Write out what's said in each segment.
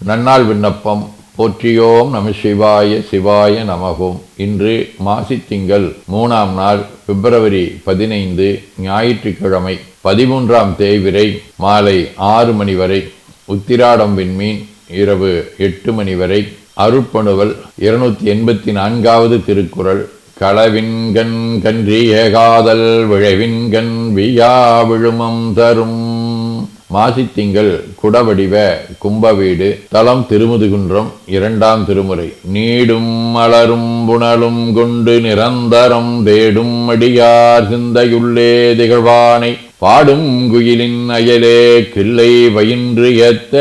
நன்னாள் விண்ணப்பம். போற்றியோம் நம சிவாய சிவாய நமகோம். இன்று மாசித்திங்கள் 3ஆம் நாள், பிப்ரவரி 15, ஞாயிற்றுக்கிழமை. 13ஆம் தேய்பிறை மாலை 6 மணி வரை, உத்திராடம் விண்மீன் இரவு 8 மணி வரை. அருட்பணுவல் 284வது திருக்குறள். களவின்கண் கன்றிய காதல் விழைவின்கண் வியா விழுமம் தரும். மாசித்திங்கள் குடவடிவ கும்பவீடு. தலம் திருமுதுகுன்றம். 2ஆம் திருமுறை. நீடும் மலரும் புனலும் கொண்டு நிரந்தரம் தேடும் அடியார் சிந்தையுள்ளே திகழ்வானை பாடும் குயிலின் அயலே கிள்ளை வயின்று ஏத்த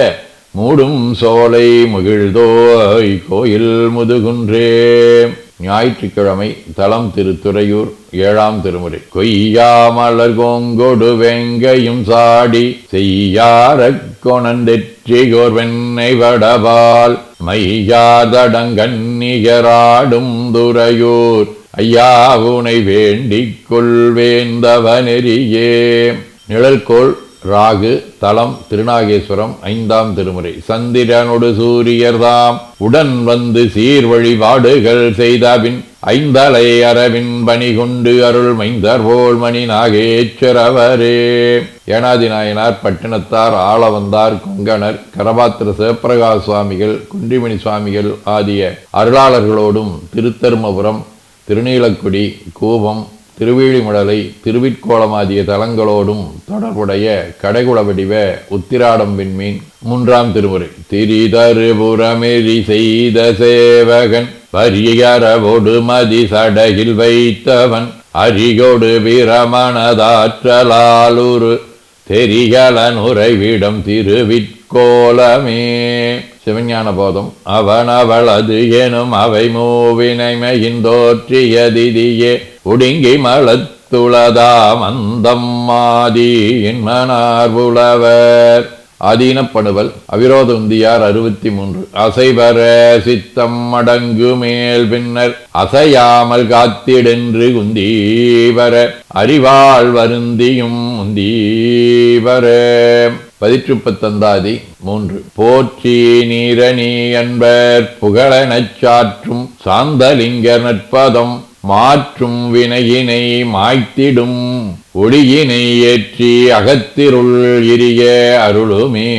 மூடும் சோலை மகிழ்தோய் கோயில் முதுகுன்றே. ஞாயிற்றுக்கிழமை. தலம் திருத்துறையூர். 7ஆம் திருமுறை. கொய்யாமலர் கோங்கொடு வேங்கையும் சாடி செய்யாரக் கொணந்தெற்றியோர் வெண்ணை வடபால் மையாதடங்கன்னிகராடும் துறையூர் ஐயாவுனை வேண்டிக் கொள்வேந்தவனெறியே. நிழல்கோள் ராகு. தலம் திருநாகேஸ்வரம். 5ஆம் திருமுறை. சந்திரனொடு சூரியர்தாம் உடன் வந்து சீர் வழிபாடுகள் செய்தபின் ஐந்தலை அரவின் பணி கொண்டு அருள் மைந்தர் போல் மணி நாகேஸ்வரவரே. ஏனாதி நாயனார், பட்டினத்தார், ஆளவந்தார், கொங்கணர், கரபாத்திர சிவப்பிரகாச சுவாமிகள், குன்றிமணி சுவாமிகள் ஆகிய அருளாளர்களோடும் திருத்தருமபுரம், திருநீலக்குடி, கூபம், திருவேழிமடலை, திருவிற்கோளம் ஆகிய தலங்களோடும் தொடர்புடைய கடைகுள வடிவ உத்திராடம் விண்மீன். 3ஆம் திருமுறை. திரிதருபுரமெறி செய்த சேவகன் பரியரவோடு மதி சடையில் வைத்தவன் அரிகொடு பிரமணதாற்றலாலுரு தெரிகலன் உறைவிடம் திருவிற்கோளமே. சிவஞான போதம். அவன் அவளது எனும் அவை மூவினைமையின் திதியே உடுங்கி மலத்துளதா மந்தம் மாதி என்மனார் புலவர். ஆதீனப்பணுவல். அவிரோத உந்தியார் 63. அசைவர சித்தம் அடங்கு மேல் பின்னர் அசையாமல் காத்திடென்று குந்தீவர அறிவாள் வருந்தியும் முந்தீவர. 18 3. போற்றி நீரணி அன்பர் புகழனச் சாற்றும் சாந்தலிங்கர் நற்பதம் மாற்றும் வினையினை மாய்த்திடும் ஒளியினை ஏற்றி அகத்திருள் இரிய அருளுமே.